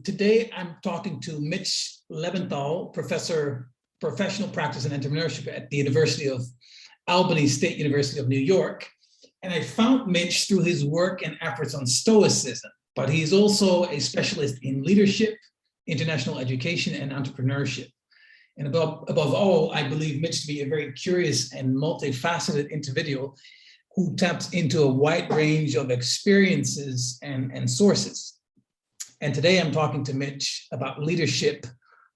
Today, I'm talking to Mitch Leventhal, professional practice and entrepreneurship at the University of Albany, State University of New York. And I found Mitch through his work and efforts on Stoicism, but he's also a specialist in leadership, international education, and entrepreneurship. And above all, I believe Mitch to be a very curious and multifaceted individual who taps into a wide range of experiences and sources. And today I'm talking to Mitch about leadership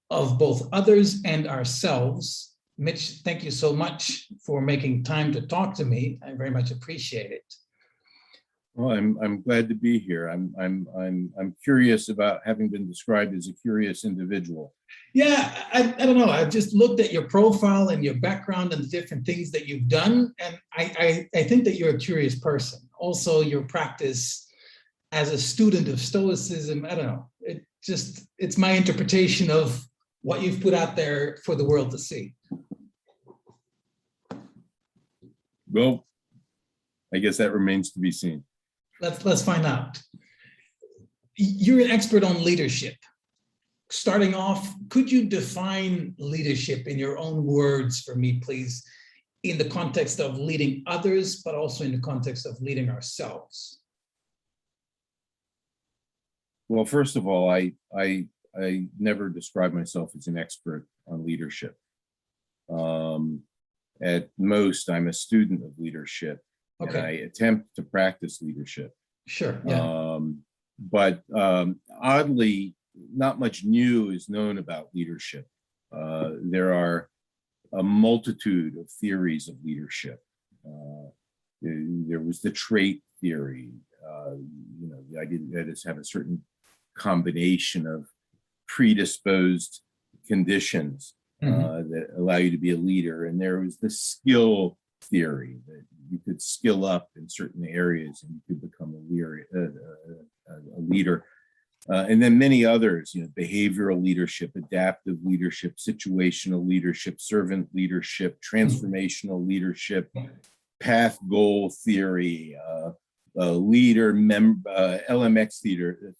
of both others and ourselves. Mitch, thank you so much for making time to talk to me. I very much appreciate it. Well, I'm glad to be here. I'm curious about having been described as a curious individual. Yeah, I don't know. I've just looked at your profile and your background and the different things that you've done, and I think that you're a curious person. Also, your practice as a student of Stoicism, I don't know. It's my interpretation of what you've put out there for the world to see. Well, I guess that remains to be seen. Let's find out. You're an expert on leadership. Starting off, could you define leadership in your own words for me, please, in the context of leading others, but also in the context of leading ourselves? Well, first of all, I never describe myself as an expert on leadership. At most, I'm a student of leadership. Okay. And I attempt to practice leadership. Sure. Yeah. But oddly, not much new is known about leadership. There are a multitude of theories of leadership. There was the trait theory, the idea that is have a certain combination of predisposed conditions that allow you to be a leader. And there was the skill theory that you could skill up in certain areas and you could become a leader. And then many others, behavioral leadership, adaptive leadership, situational leadership, servant leadership, transformational leadership, path goal theory, LMX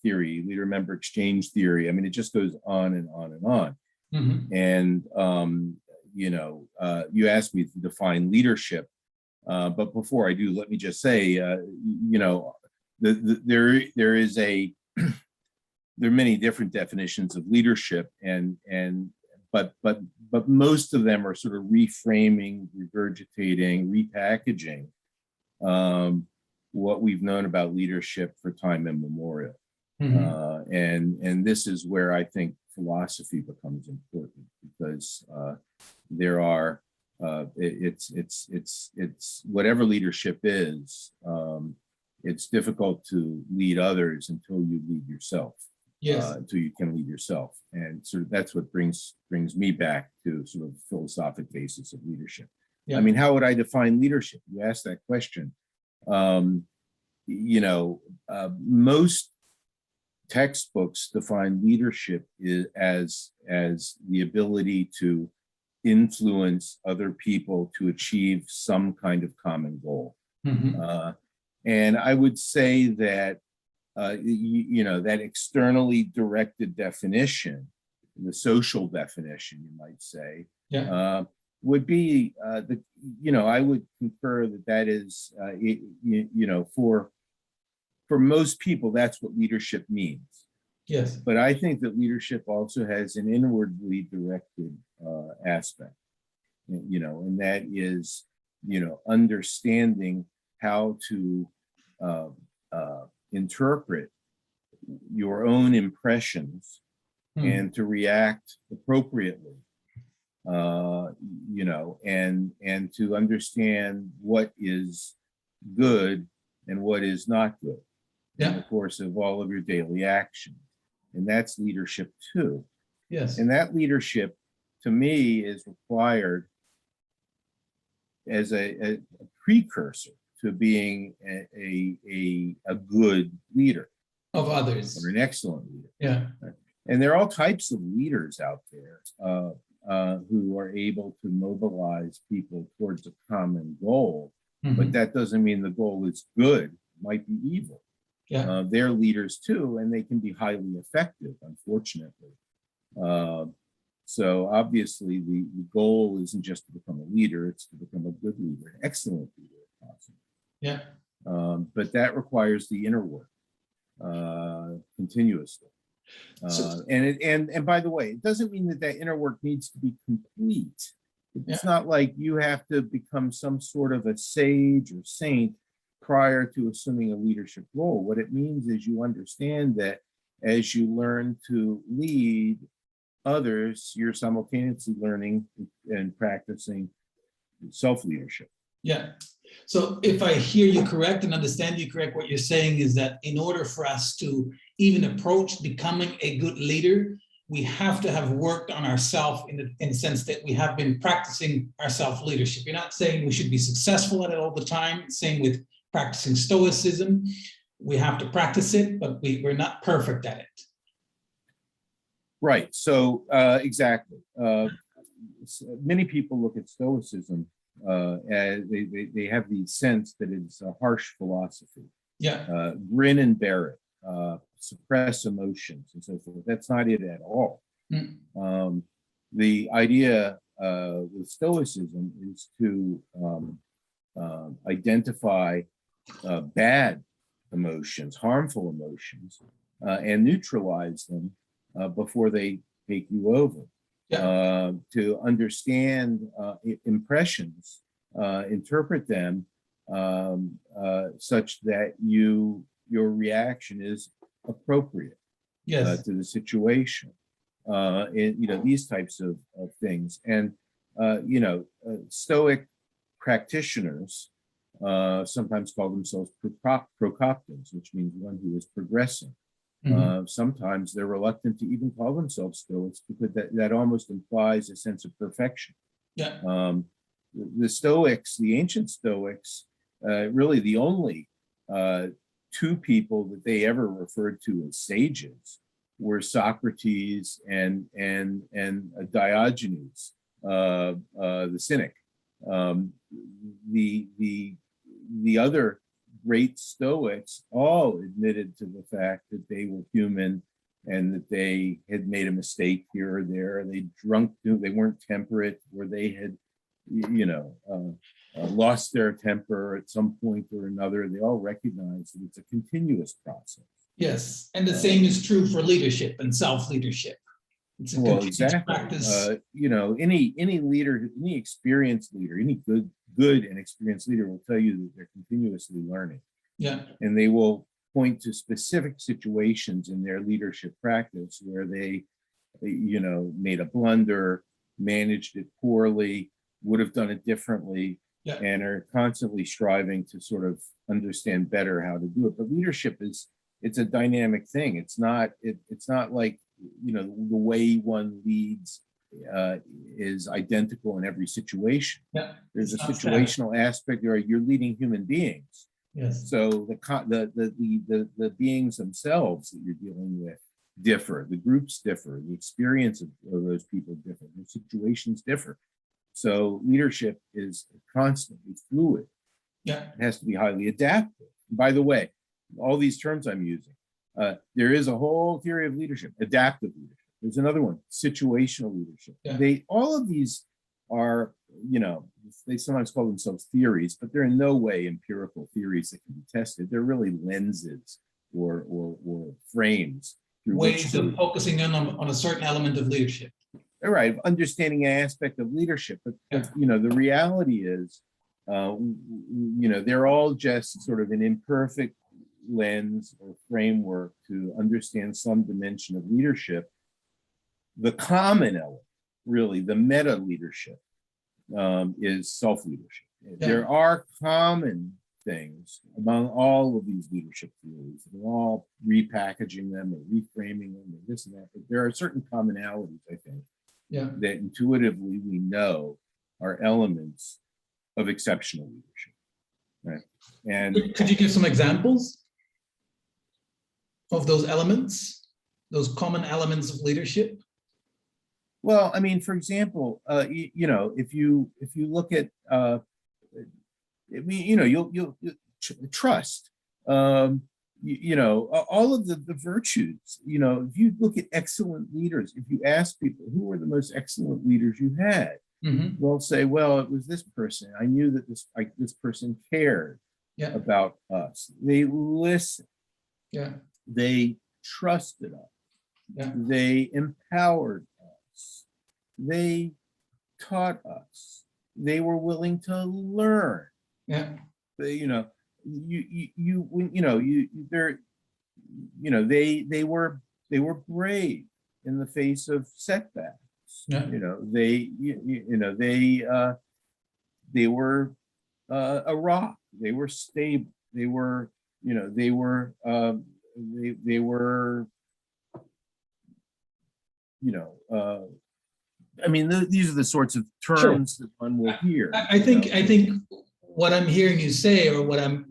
theory, leader member exchange theory. I mean, it just goes on and on and on. Mm-hmm. And, you asked me to define leadership. But before I do, let me just say, there are many different definitions of leadership, but most of them are sort of reframing, regurgitating, repackaging what we've known about leadership for time immemorial. Mm-hmm. And this is where I think philosophy becomes important, because there are it's whatever leadership is. It's difficult to lead others until you lead yourself. Yes. Until you can lead yourself, and sort of that's what brings me back to sort of philosophic basis of leadership. Yeah. I mean, how would I define leadership? You asked that question. Most textbooks define leadership as the ability to influence other people to achieve some kind of common goal. Mm-hmm. And I would say that that externally directed definition, the social definition, you might say, yeah. Would be I would concur that is, for most people, that's what leadership means. Yes. But I think that leadership also has an inwardly directed aspect, and that is, understanding how to interpret your own impressions and to react appropriately, and to understand what is good and what is not good in the course of all of your daily actions. And that's leadership too. Yes. And that leadership, to me, is required as a precursor to being a good leader of others, or an excellent leader. Yeah. And there are all types of leaders out there who are able to mobilize people towards a common goal, mm-hmm. but that doesn't mean the goal is good. It might be evil. Yeah. They're leaders too, and they can be highly effective, unfortunately. So obviously the goal isn't just to become a leader, it's to become a good leader, an excellent leader if possible. Yeah. But that requires the inner work continuously. And by the way, it doesn't mean that that inner work needs to be complete. It's not like you have to become some sort of a sage or saint prior to assuming a leadership role. What it means is you understand that as you learn to lead others, you're simultaneously learning and practicing self-leadership. Yeah. So if I hear you correct and understand you correct, what you're saying is that in order for us to even approach becoming a good leader, we have to have worked on ourselves in the sense that we have been practicing our self-leadership. You're not saying we should be successful at it all the time. Same with practicing Stoicism. We have to practice it, but we're not perfect at it. Right. So exactly. Many people look at Stoicism as they have the sense that it's a harsh philosophy. Yeah. Grin and bear it, suppress emotions and so forth. That's not it at all. The idea with Stoicism is to identify bad emotions, harmful emotions, and neutralize them before they take you over. To understand impressions, interpret them such that your reaction is appropriate to the situation. These types of things. And Stoic practitioners sometimes call themselves procoptins, which means one who is progressing. Sometimes they're reluctant to even call themselves Stoics because that almost implies a sense of perfection. The Stoics, the ancient Stoics, really the only two people that they ever referred to as sages were Socrates and Diogenes, the cynic. The other great Stoics all admitted to the fact that they were human and that they had made a mistake here or there. They weren't temperate, or they had, lost their temper at some point or another. They all recognize that it's a continuous process. Yes, and the same is true for leadership and self-leadership. Well, exactly. Any leader, any experienced leader, any good and experienced leader will tell you that they're continuously learning. And they will point to specific situations in their leadership practice where they, made a blunder, managed it poorly, would have done it differently, and are constantly striving to sort of understand better how to do it. But leadership it's a dynamic thing. It's not like, the way one leads is identical in every situation. There's a situational aspect where you're leading human beings. So the beings themselves that you're dealing with differ, the groups differ, the experience of those people differ, the situations differ. So leadership is constantly fluid. It has to be highly adaptive. By the way, all these terms I'm using, there is a whole theory of leadership, adaptive leadership. There's another one, situational leadership. All of these are, they sometimes call themselves theories, but they're in no way empirical theories that can be tested. They're really lenses or frames through ways of focusing in on a certain element of leadership. All right, understanding an aspect of leadership, but the reality is, they're all just sort of an imperfect lens or framework to understand some dimension of leadership. The common element, really, the meta leadership, is self-leadership. There are common things among all of these leadership theories. They're all repackaging them or reframing them or this and that, but there are certain commonalities, I think, that intuitively we know are elements of exceptional leadership. Right? And could you give some examples of those elements, those common elements of leadership? Well, I mean, for example, if you look at, you'll trust. all of the virtues, if you look at excellent leaders, if you ask people who were the most excellent leaders you had, Mhm. they'll say, well, it was this person. I knew that this person cared Yeah. about us. They listened. Yeah. They trusted us. Yeah. They empowered us. They taught us. They were willing to learn. Yeah. They, they were brave in the face of setbacks. Yeah. They were a rock. They were stable. They were these are the sorts of Sure. terms that one will hear. I think what I'm hearing you say, or what I'm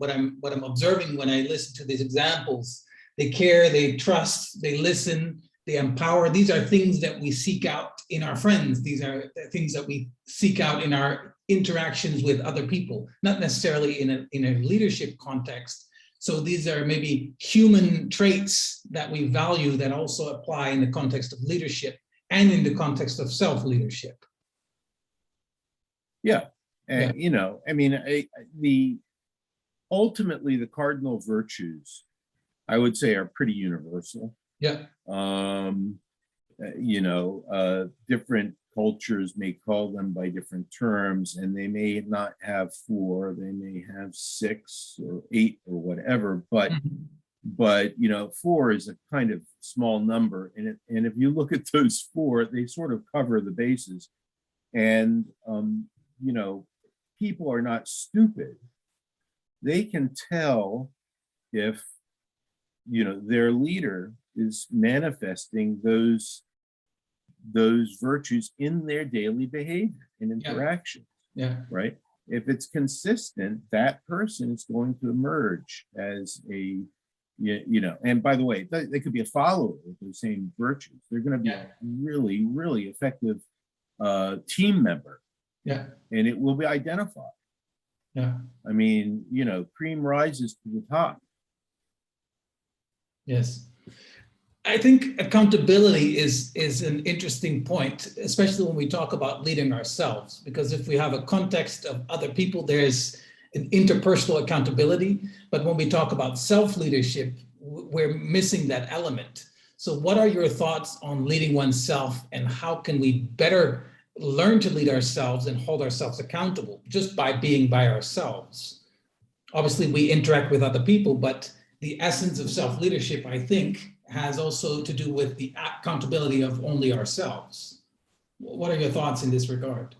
observing when I listen to these examples, they care, they trust, they listen, they empower. These are things that we seek out in our friends. These are things that we seek out in our interactions with other people, not necessarily in a leadership context. So these are maybe human traits that we value that also apply in the context of leadership and in the context of self-leadership. Yeah. And, ultimately the cardinal virtues, I would say, are pretty universal. Yeah. Different cultures may call them by different terms, and they may not have 4, they may have 6 or 8 or whatever, but Mhm. 4 is a kind of small number, and if you look at those 4, they sort of cover the bases. And people are not stupid. They can tell if their leader is manifesting those virtues in their daily behavior and interaction. Yeah. Right. If it's consistent, that person is going to emerge as and by the way, they could be a follower of those same virtues. They're going to be a really, really effective team member. Yeah. And it will be identified. Yeah. Cream rises to the top. Yes. I think accountability is an interesting point, especially when we talk about leading ourselves, because if we have a context of other people, there's an interpersonal accountability. But when we talk about self-leadership, we're missing that element. So what are your thoughts on leading oneself, and how can we better learn to lead ourselves and hold ourselves accountable just by being by ourselves? Obviously, we interact with other people, but the essence of self-leadership, I think, has also to do with the accountability of only ourselves. What are your thoughts in this regard?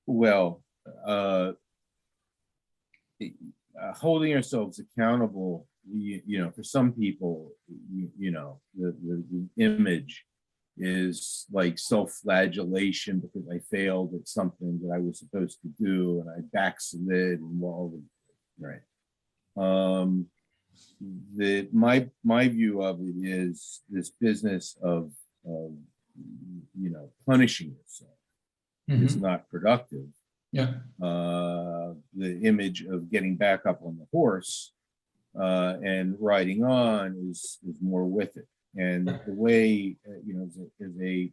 Well, holding ourselves accountable, for some people, the image is like self-flagellation because I failed at something that I was supposed to do and I backslid and all the right. My view of it is this business of punishing yourself is not productive. Yeah. The image of getting back up on the horse and riding on is more with it. And the way as a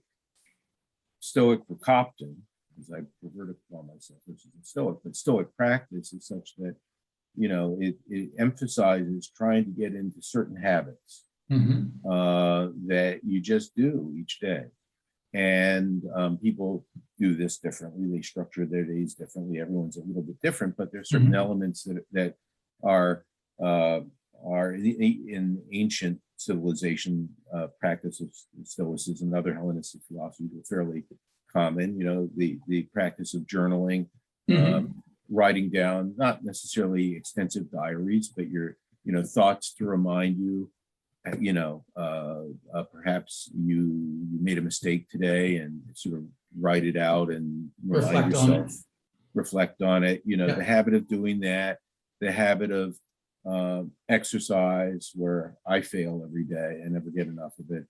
Stoic Procopton, as I prefer to call myself, which is a Stoic, but Stoic practice is such that it emphasizes trying to get into certain habits that you just do each day. And people do this differently. They structure their days differently. Everyone's a little bit different, but there's certain elements that are in ancient civilization practice of Stoicism and other Hellenistic philosophy were fairly common. The practice of journaling, writing down not necessarily extensive diaries, but your thoughts to remind you. Perhaps you made a mistake today and sort of write it out and remind yourself, reflect on it. The habit of doing that, the habit of exercise, where I fail every day and never get enough of it.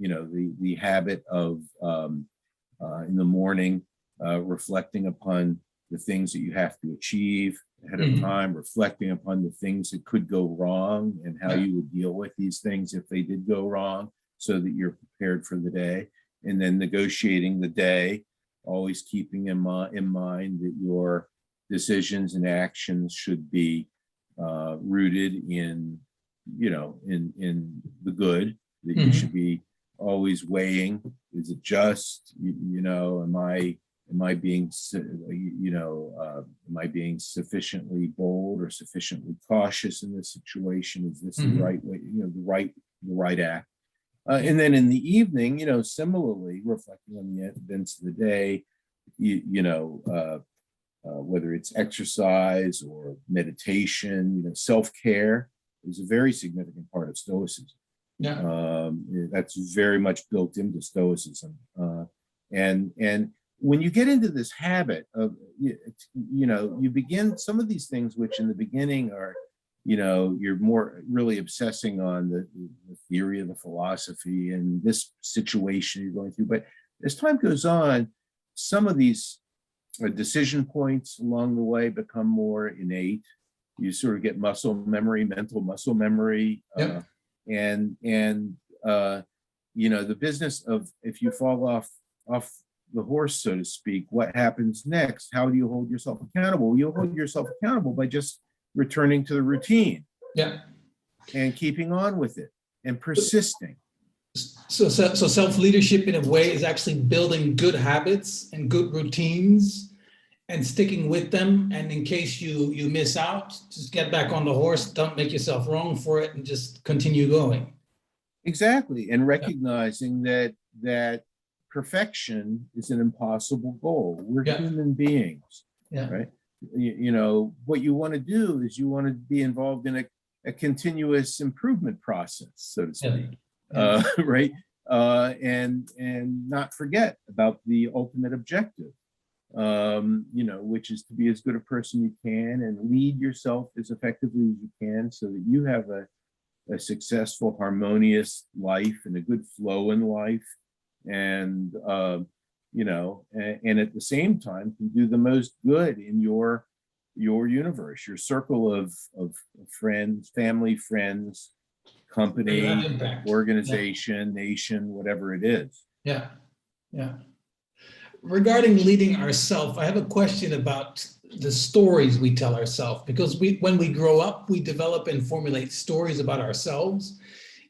The habit of in the morning reflecting upon the things that you have to achieve ahead of Mhm. time, reflecting upon the things that could go wrong and how Yeah. you would deal with these things if they did go wrong so that you're prepared for the day. And then negotiating the day, always keeping in mind that your decisions and actions should be rooted in, in the good, that you Mhm. should be always weighing, is it just, am I being, am I being sufficiently bold or sufficiently cautious in this situation? Is this the Mhm. right way, the right act? And then in the evening, similarly reflecting on the events of the day, whether it's exercise or meditation, self-care is a very significant part of Stoicism. Yeah. That's very much built into Stoicism. And when you get into this habit of, you begin some of these things, which in the beginning are, you're more really obsessing on the theory of the philosophy and this situation you're going through. But as time goes on, some of these decision points along the way become more innate. You sort of get muscle memory, mental muscle memory. Yep. The business of, if you fall off the horse, so to speak, what happens next? How do you hold yourself accountable? You hold yourself accountable by just returning to the routine Yeah. and keeping on with it and persisting. So self-leadership in a way is actually building good habits and good routines and sticking with them. And in case you miss out, just get back on the horse. Don't make yourself wrong for it and just continue going. Exactly. And recognizing that perfection is an impossible goal. We're human beings, right? What you want to do is you want to be involved in a continuous improvement process, so to speak, right? And not forget about the ultimate objective, which is to be as good a person you can and lead yourself as effectively as you can so that you have a successful, harmonious life and a good flow in life. And, and at the same time can do the most good in your universe, your circle of friends, family, friends, company, organization, nation, whatever it is. Yeah. Regarding leading ourselves, I have a question about the stories we tell ourselves, because when we grow up, we develop and formulate stories about ourselves.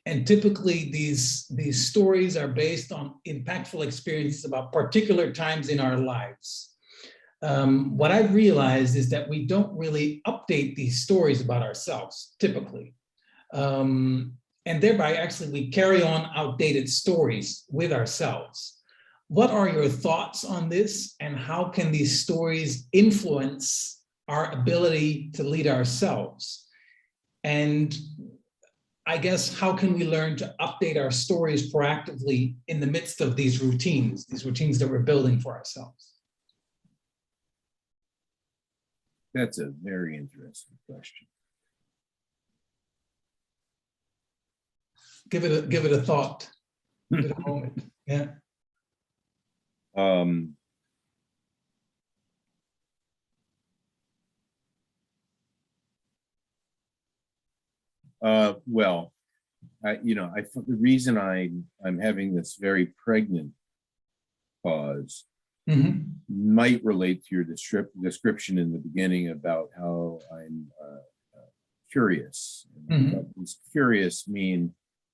And typically these stories are based on impactful experiences about particular times in our lives. What I've realized is that we don't really update these stories about ourselves, typically. And thereby, actually, we carry on outdated stories with ourselves. What are your thoughts on this, and how can these stories influence our ability to lead ourselves? And I guess, how can we learn to update our stories proactively in the midst of these routines that we're building for ourselves? That's a very interesting question. Give it a thought. Give it a moment. Yeah. Well, the reason I'm having this very pregnant pause might relate to your description in the beginning about how I'm curious. Does curious mean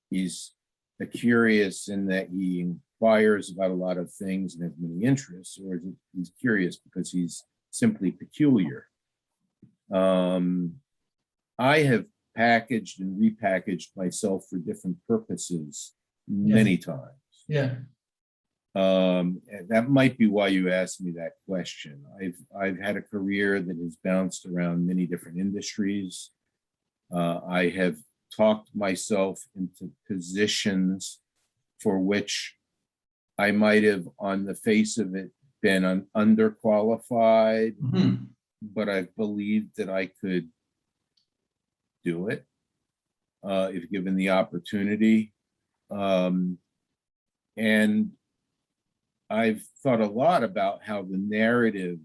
he's curious in that he inquires about a lot of things and has many interests, or is it he's curious because he's simply peculiar? I have packaged and repackaged myself for different purposes many times. Yeah. That might be why you asked me that question. I've had a career that has bounced around many different industries. I have talked myself into positions for which I might have, on the face of it, been underqualified, but I've believed that I could do it if given the opportunity. And I've thought a lot about how the narrative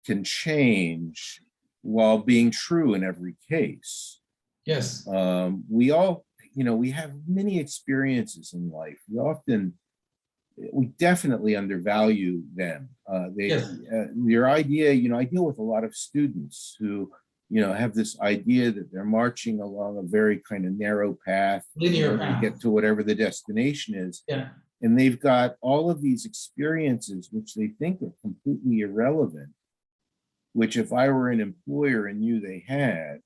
can change while being true in every case. Yes. We all, we have many experiences in life. We definitely undervalue them. Yes. Your idea, I deal with a lot of students who, have this idea that they're marching along a very kind of narrow path, Linear to path. get to whatever the destination is. Yeah. And they've got all of these experiences, which they think are completely irrelevant, which if I were an employer and knew they had,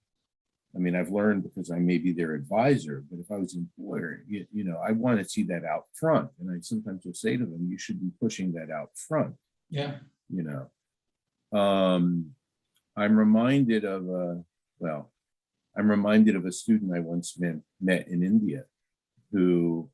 I've learned because I may be their advisor, but if I was an employer, I want to see that out front. And I sometimes will say to them, you should be pushing that out front. Yeah. I'm reminded of a student I once met in India who,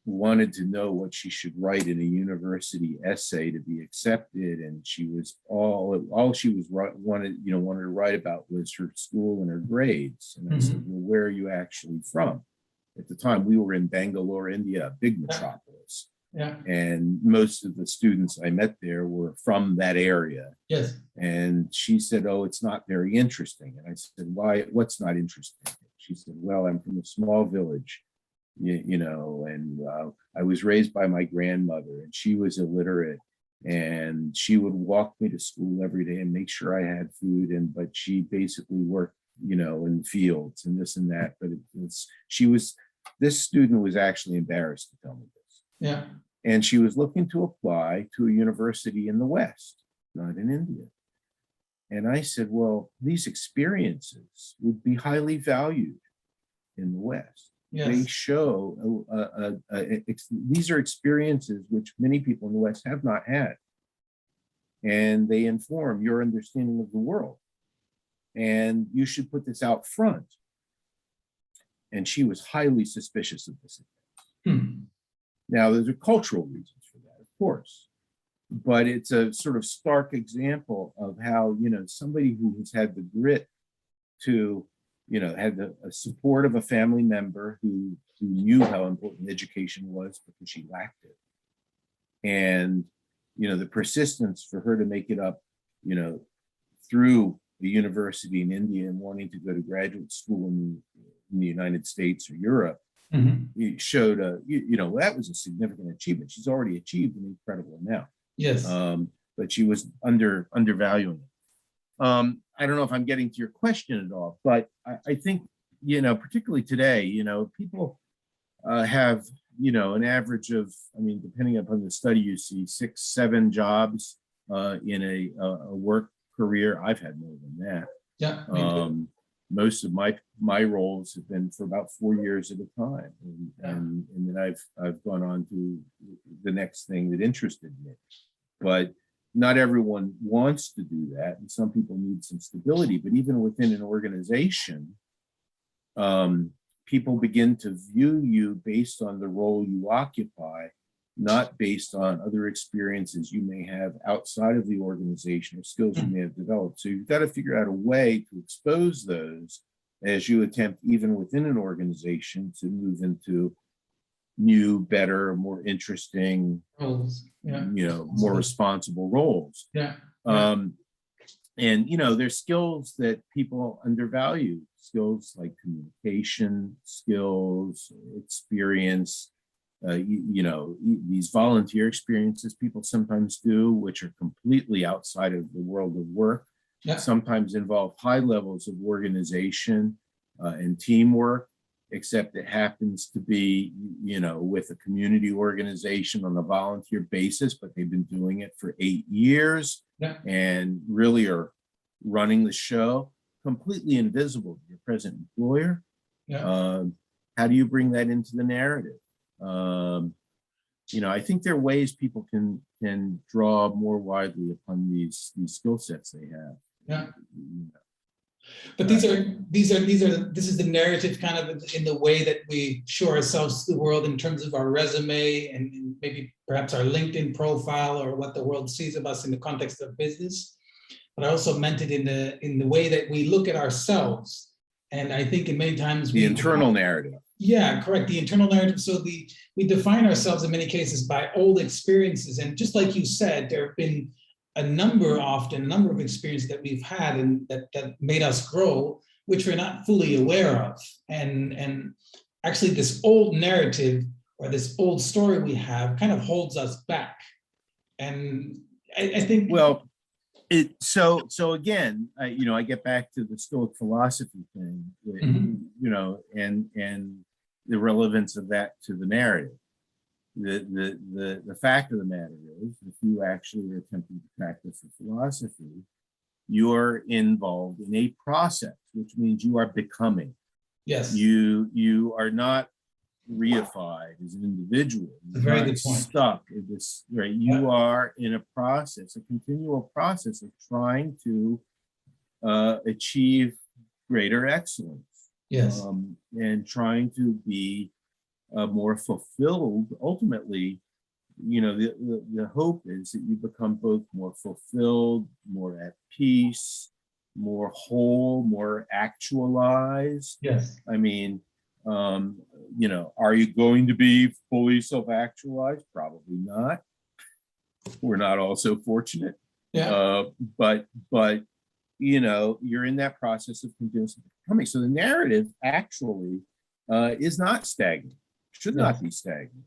wanted to know what she should write in a university essay to be accepted, and she was all she was wanted to write about was her school and her grades. And I said, well, where are you actually from? At the time, we were in Bangalore, India, a big metropolis. Yeah. And most of the students I met there were from that area. Yes. And she said, oh, it's not very interesting. And I said, why? What's not interesting? She said, well, I'm from a small village, and I was raised by my grandmother, and she was illiterate, and she would walk me to school every day and make sure I had food. But she basically worked, in fields and this and that. But this student was actually embarrassed to tell me this. Yeah. And she was looking to apply to a university in the West, not in India. And I said, well, these experiences would be highly valued in the West. Yes. They show, these are experiences which many people in the West have not had. And they inform your understanding of the world. And you should put this out front. And she was highly suspicious of this. Now, there's a cultural reasons for that, of course. But it's a sort of stark example of how, somebody who has had the grit to, had the support of a family member who knew how important education was because she lacked it. And, the persistence for her to make it up, through the university in India and wanting to go to graduate school in the United States or Europe, it showed that was a significant achievement. She's already achieved an incredible amount. Yes. But she was undervaluing it. I don't know if I'm getting to your question at all, but I think, particularly today, people have, an average of, depending upon the study, you see 6-7 jobs in a work career. I've had more than that. Yeah. Most of my roles have been for about 4 years at a time, and then I've gone on to the next thing that interested me. But not everyone wants to do that, and some people need some stability. But even within an organization, people begin to view you based on the role you occupy, not based on other experiences you may have outside of the organization or skills you may have developed. So you've got to figure out a way to expose those as you attempt, even within an organization, to move into new, better, more interesting roles. Yeah. More responsible roles. Yeah. And there's skills that people undervalue, skills like communication skills, experience, these volunteer experiences people sometimes do, which are completely outside of the world of work. Yeah. Sometimes involve high levels of organization and teamwork, except it happens to be, with a community organization on a volunteer basis, but they've been doing it for 8 years. Yeah. And really are running the show, completely invisible to your present employer. Yeah. How do you bring that into the narrative? I think there are ways people can draw more widely upon these skill sets they have. Yeah. But this is the narrative kind of in the way that we show ourselves to the world in terms of our resume and maybe perhaps our LinkedIn profile or what the world sees of us in the context of business. But I also meant it in the way that we look at ourselves. And I think in many times the internal narrative. Yeah, correct. The internal narrative. So we define ourselves in many cases by old experiences. And just like you said, there have been a number of experiences that we've had and that made us grow, which we're not fully aware of. And actually this old narrative or this old story we have kind of holds us back. And I think, Well, so again, I get back to the Stoic philosophy thing, and the relevance of that to the narrative. The fact of the matter is, if you actually are attempting to practice the philosophy, you're involved in a process, which means you are becoming. yes, You are not reified as an individual. a very good point. Stuck in this, right? You are in a process, a continual process of trying to achieve greater excellence. Yes. And trying to be more fulfilled. Ultimately, the hope is that you become both more fulfilled, more at peace, more whole, more actualized. Yes. I mean, are you going to be fully self-actualized? Probably not. We're not all so fortunate. Yeah. But you're in that process of continuous becoming. So the narrative actually is not stagnant. Should not be stagnant.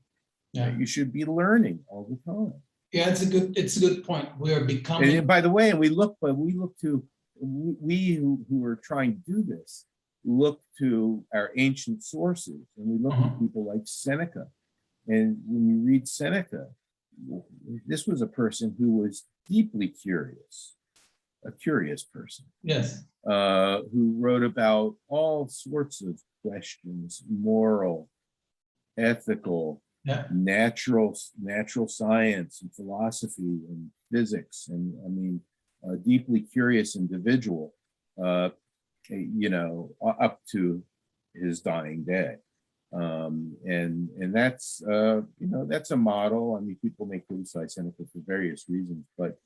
Yeah. You should be learning all the time. Yeah, it's a good point. We are becoming. And by the way, we look to we who are trying to do this look to our ancient sources, and we look at people like Seneca. And when you read Seneca, this was a person who was deeply curious, a curious person. Yes. Who wrote about all sorts of questions, moral, ethical, natural science and philosophy and physics, and I mean, a deeply curious individual, up to his dying day. And that's that's a model. I mean, people may criticize Seneca for various reasons, but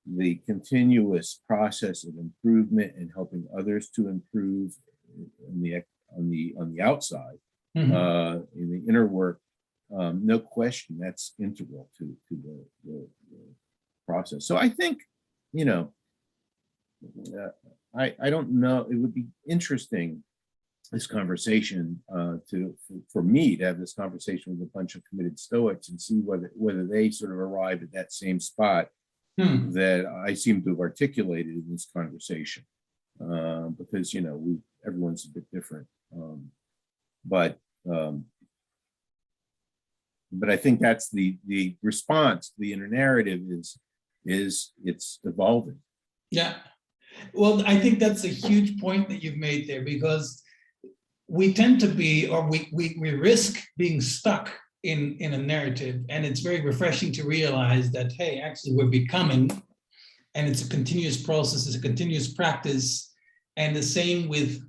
the continuous process of improvement and helping others to improve on the outside, in the inner work, no question, that's integral to the process. So I think, I don't know, it would be interesting, this conversation, for me to have this conversation with a bunch of committed Stoics and see whether they sort of arrive at that same spot that I seem to have articulated in this conversation, because everyone's a bit different, but I think that's the response to the inner narrative is it's evolving. Yeah, well, I think that's a huge point that you've made there, because we tend to be, or we risk being stuck in a narrative, and it's very refreshing to realize that, hey, actually we're becoming, and it's a continuous process, it's a continuous practice. And the same with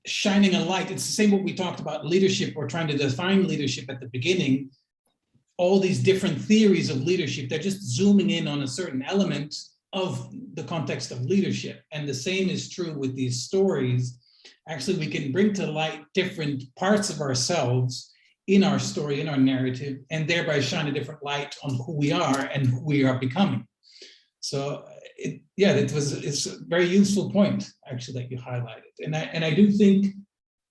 shining a light. It's the same what we talked about leadership, or trying to define leadership at the beginning. All these different theories of leadership, they're just zooming in on a certain element of the context of leadership. And the same is true with these stories. Actually, we can bring to light different parts of ourselves in our story, in our narrative, and thereby shine a different light on who we are and who we are becoming. So it's a very useful point, actually, that you highlighted. And I do think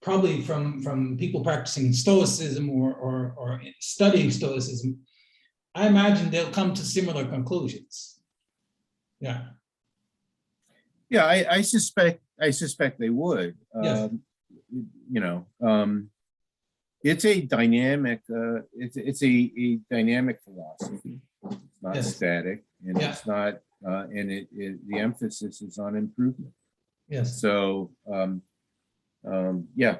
probably from people practicing Stoicism or studying Stoicism, I imagine they'll come to similar conclusions. Yeah. Yeah, I suspect they would. Yes. It's a dynamic. It's a dynamic philosophy. It's not static, and it's not. And the emphasis is on improvement. Yes. So, yeah.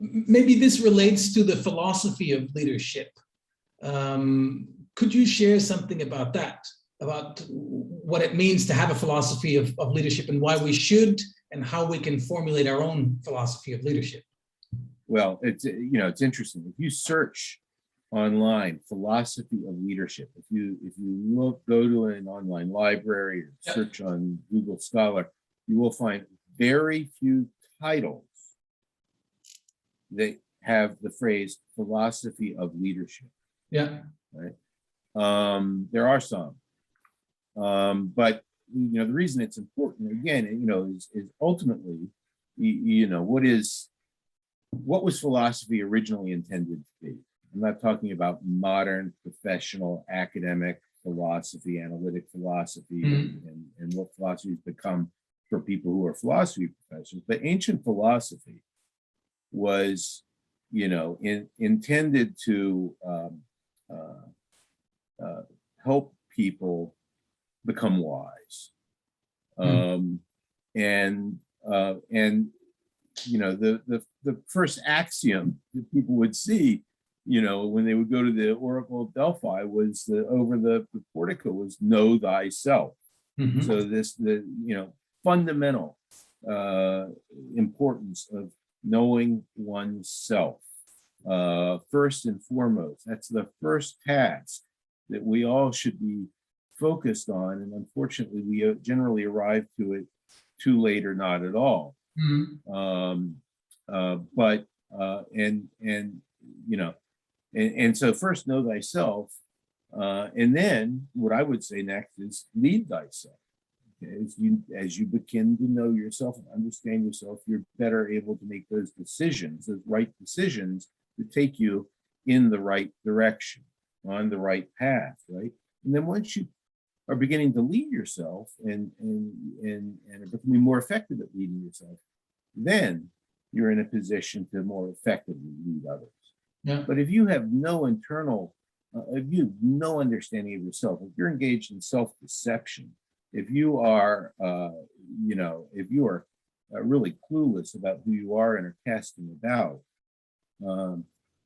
Maybe this relates to the philosophy of leadership. Could you share something about that? About what it means to have a philosophy of leadership, and why we should, and how we can formulate our own philosophy of leadership? Well, it's interesting. If you search online philosophy of leadership, if you go to an online library or search on Google Scholar, you will find very few titles that have the phrase philosophy of leadership. Yeah. Right. There are some. But the reason it's important again, is ultimately, what was philosophy originally intended to be? I'm not talking about modern professional academic philosophy, analytic philosophy, and what philosophy has become for people who are philosophy professors. But ancient philosophy was, intended to help people become wise. And the first axiom that people would see, when they would go to the Oracle of Delphi was over the portico was know thyself. So the fundamental importance of knowing oneself. First and foremost, that's the first task that we all should be focused on. And unfortunately, we generally arrive to it too late or not at all. And so first know thyself, and then what I would say next is lead thyself. Okay? As you begin to know yourself and understand yourself, you're better able to make those decisions, those right decisions to take you in the right direction, on the right path, right? And then once you are beginning to lead yourself and are becoming more effective at leading yourself, then you're in a position to more effectively lead others. Yeah. But if you have no internal, if you have no understanding of yourself, if you're engaged in self-deception, if you are, if you are really clueless about who you are and are casting about,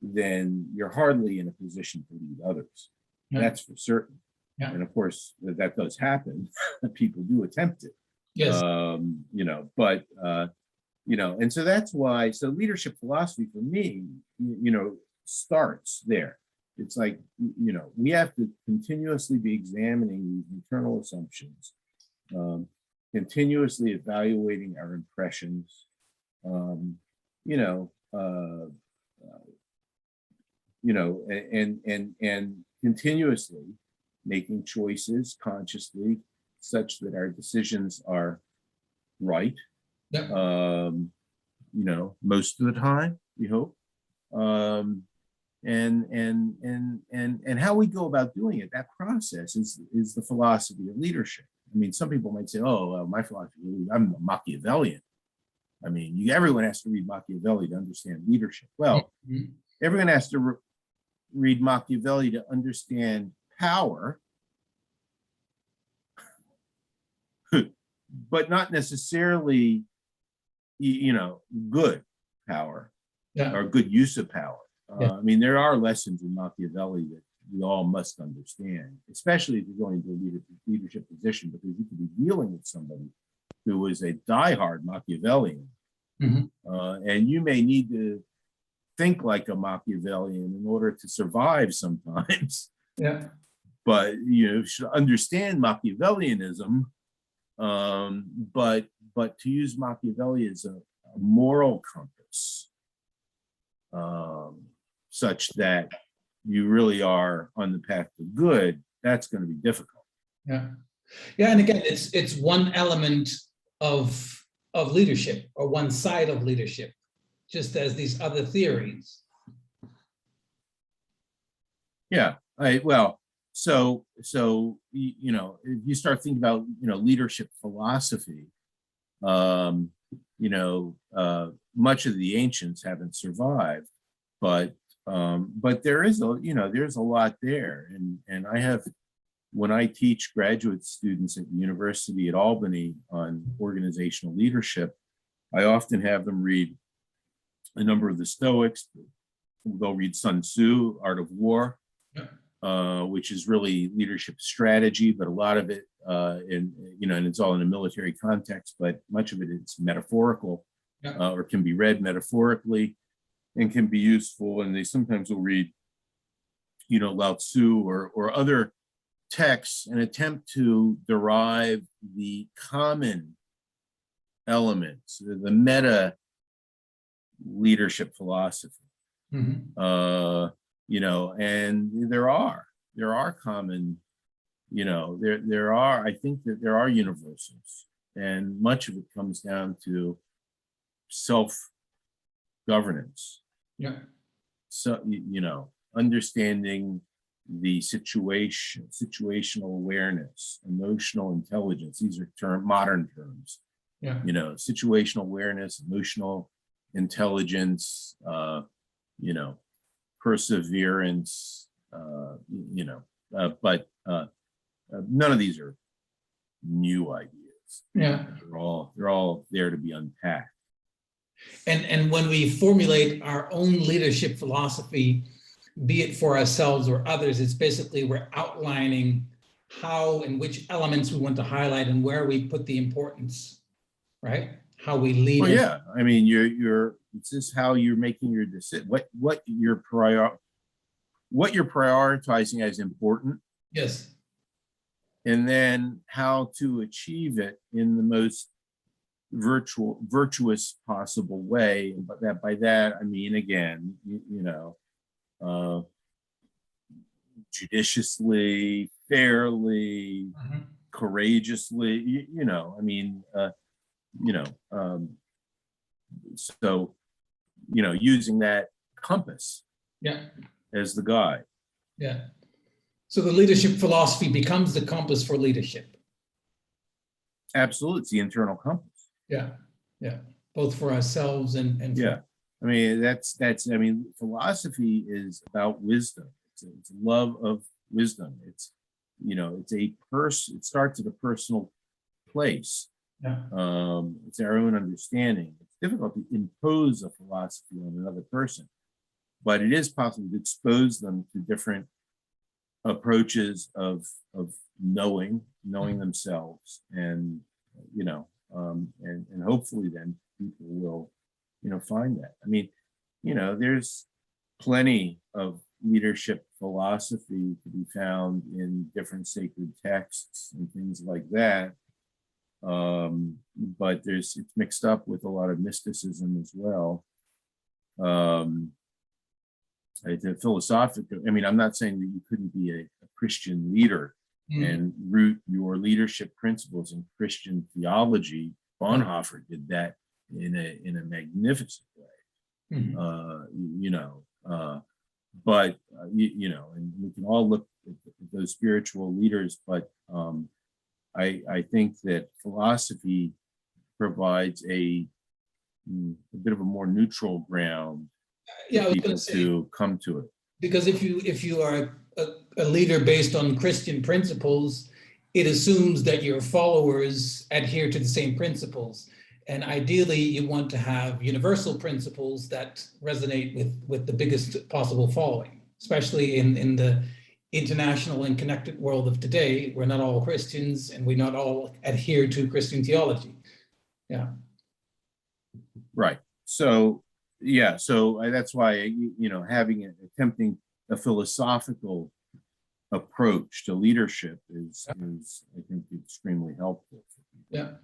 then you're hardly in a position to lead others. Yeah. That's for certain. Yeah. And of course, that does happen. People do attempt it. Yes. And so that's why, so leadership philosophy for me, starts there. It's like, we have to continuously be examining these internal assumptions, continuously evaluating our impressions, and continuously making choices consciously such that our decisions are right. Yep. Most of the time, we hope. And how we go about doing it, that process is the philosophy of leadership. I mean, some people might say, "Oh, well, my philosophy, I'm a Machiavellian." I mean, everyone has to read Machiavelli to understand leadership. Well, everyone has to read Machiavelli to understand power, but not necessarily, good power, yeah, or good use of power. Yeah. I mean, there are lessons in Machiavelli that we all must understand, especially if you're going to a leadership position, because you could be dealing with somebody who was a diehard Machiavellian, and you may need to think like a Machiavellian in order to survive sometimes. Yeah. But you should understand Machiavellianism, but to use Machiavelli as a moral compass, such that you really are on the path to good, that's going to be difficult. Yeah, yeah, and again, it's one element of leadership, or one side of leadership, just as these other theories. Yeah, so if you start thinking about leadership philosophy, much of the ancients haven't survived, but there is there's a lot there, and I have, when I teach graduate students at the University at Albany on organizational leadership, I often have them read a number of the Stoics. They'll read Sun Tzu, Art of War, which is really leadership strategy, but a lot of it, and it's all in a military context, but much of it is metaphorical, or can be read metaphorically and can be useful. And they sometimes will read, Lao Tzu or other texts and attempt to derive the common elements, the meta leadership philosophy. And there are common I think that there are universals, and much of it comes down to self-governance. Yeah. So, understanding the situational awareness, emotional intelligence. These are modern terms. Yeah. Situational awareness, emotional intelligence, perseverance, but none of these are new ideas. Yeah. They're all there to be unpacked. And when we formulate our own leadership philosophy, be it for ourselves or others, it's basically we're outlining how and which elements we want to highlight and where we put the importance, right? How we lead. Well, yeah. I mean, it's just how you're making your decision. What you're prioritizing as important. Yes. And then how to achieve it in the most virtuous possible way. But by that I mean, again, judiciously, fairly, courageously. So using that compass, yeah, as the guide. Yeah. So the leadership philosophy becomes the compass for leadership. Absolutely, it's the internal compass. Yeah, yeah, both for ourselves and yeah. I mean, that's philosophy is about wisdom. It's a love of wisdom. It's it starts at a personal place. Yeah. It's our own understanding. It's difficult to impose a philosophy on another person, but it is possible to expose them to different approaches of knowing themselves, and and hopefully then people will find that. I mean, there's plenty of leadership philosophy to be found in different sacred texts and things like that. But it's mixed up with a lot of mysticism as well. The philosophical, I mean, I'm not saying that you couldn't be a Christian leader and root your leadership principles in Christian theology. Bonhoeffer did that in a magnificent way. But and we can all look at those spiritual leaders, but I think that philosophy provides a bit of a more neutral ground for people to come to it. Because if you are a leader based on Christian principles, it assumes that your followers adhere to the same principles. And ideally, you want to have universal principles that resonate with the biggest possible following, especially in the international and connected world of today. We're not all Christians and we not all adhere to Christian theology. Yeah. Right. So, yeah. So that's why, attempting a philosophical approach to leadership is I think, extremely helpful. Yeah.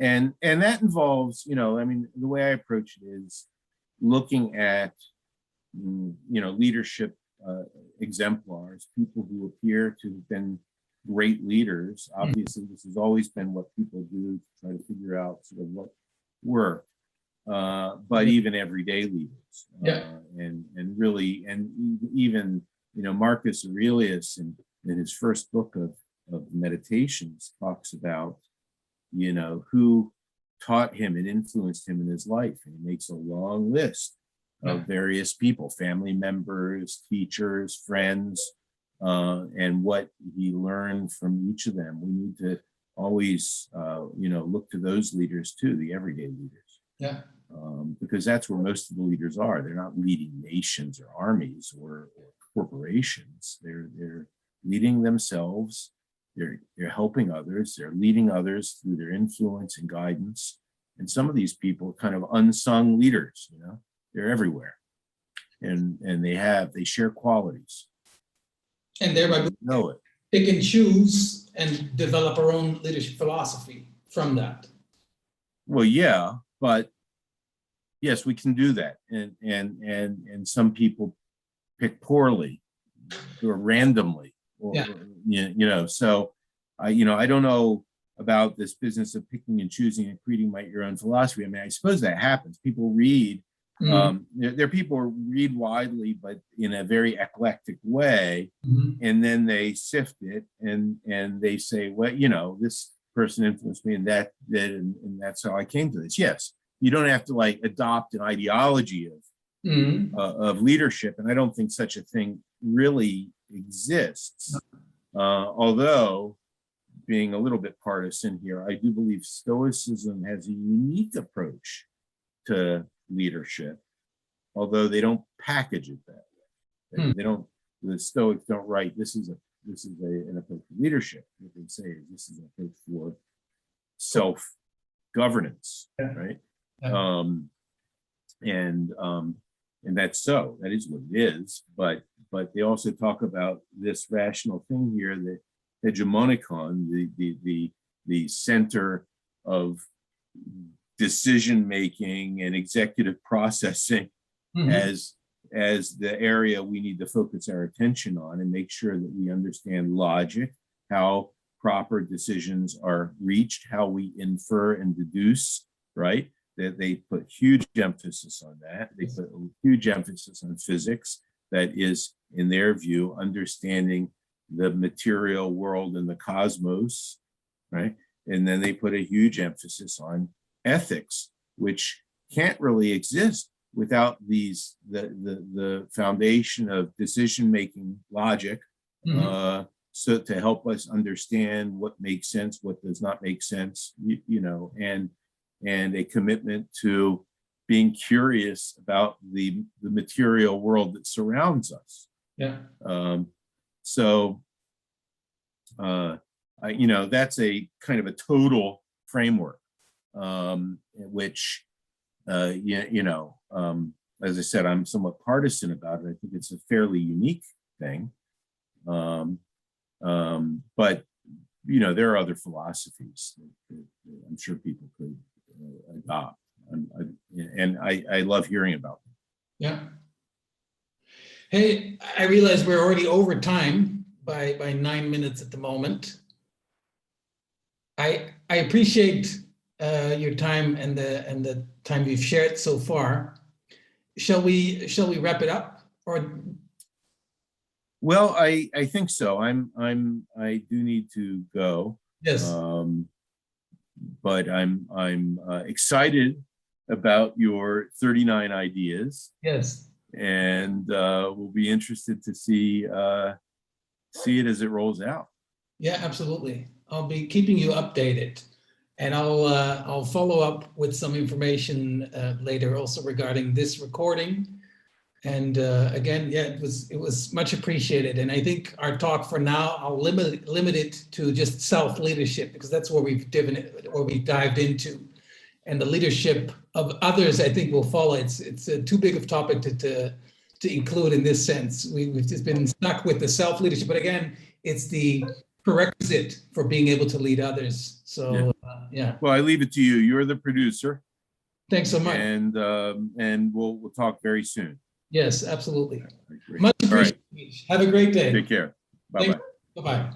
And that involves, the way I approach it is looking at, leadership exemplars, people who appear to have been great leaders. Obviously, this has always been what people do to try to figure out sort of what worked, but even everyday leaders. And really, and even, Marcus Aurelius in his first book of Meditations talks about, who taught him and influenced him in his life. And he makes a long list of various people, family members, teachers, friends, and what he learned from each of them. We need to always, look to those leaders too, the everyday leaders. Yeah. Because that's where most of the leaders are. They're not leading nations or armies or corporations. They're leading themselves. They're helping others. They're leading others through their influence and guidance. And some of these people are kind of unsung leaders. They're everywhere, and they share qualities. And thereby know it. Pick and choose and develop our own leadership philosophy from that. Well, yeah, but yes, we can do that. And some people pick poorly or randomly. Yeah. So I don't know about this business of picking and choosing and creating your own philosophy. I mean, I suppose that happens. People read. There are people who read widely, but in a very eclectic way, and then they sift it and they say, well, this person influenced me, and that did, and that's how I came to this. Yes, you don't have to like adopt an ideology of leadership, and I don't think such a thing really exists. Although, being a little bit partisan here, I do believe Stoicism has a unique approach to leadership, although they don't package it that way. They don't. The Stoics don't write this is an approach to leadership. What they say is this is an approach for self-governance, right? Yeah. And that's so. That is what it is. But they also talk about this rational thing here, the hegemonicon, the center of decision making and executive processing as the area we need to focus our attention on and make sure that we understand logic, how proper decisions are reached, how we infer and deduce, right? That they put huge emphasis on that. They put a huge emphasis on physics. That is, in their view, understanding the material world and the cosmos, right? And then they put a huge emphasis on ethics, which can't really exist without the foundation of decision-making logic, so to help us understand what makes sense, what does not make sense, and a commitment to being curious about the material world that surrounds us. Yeah. That's a kind of a total framework, which, as I said, I'm somewhat partisan about it. I think it's a fairly unique thing. But there are other philosophies that I'm sure people could adopt. And I love hearing about them. Yeah. Hey, I realize we're already over time by 9 minutes at the moment. I appreciate your time and the time you've shared so far. Shall we wrap it up? Or well, I think so. I do need to go. yes. But I'm excited about your 39 ideas. Yes. And we'll be interested to see it as it rolls out. Yeah, absolutely. I'll be keeping you updated, and I'll follow up with some information later also regarding this recording. And again, yeah, it was much appreciated. And I think our talk for now, I'll limit it to just self-leadership, because that's where we've dived into. And the leadership of others, I think, will follow. It's too big of a topic to include in this sense. We've just been stuck with the self-leadership, but again, it's the prerequisite for being able to lead others. So yeah. Well, I leave it to you. You're the producer. Thanks so much. And we'll talk very soon. Yes, absolutely. Great. Much appreciated. All right. Have a great day. Take care. Bye-bye. Bye-bye.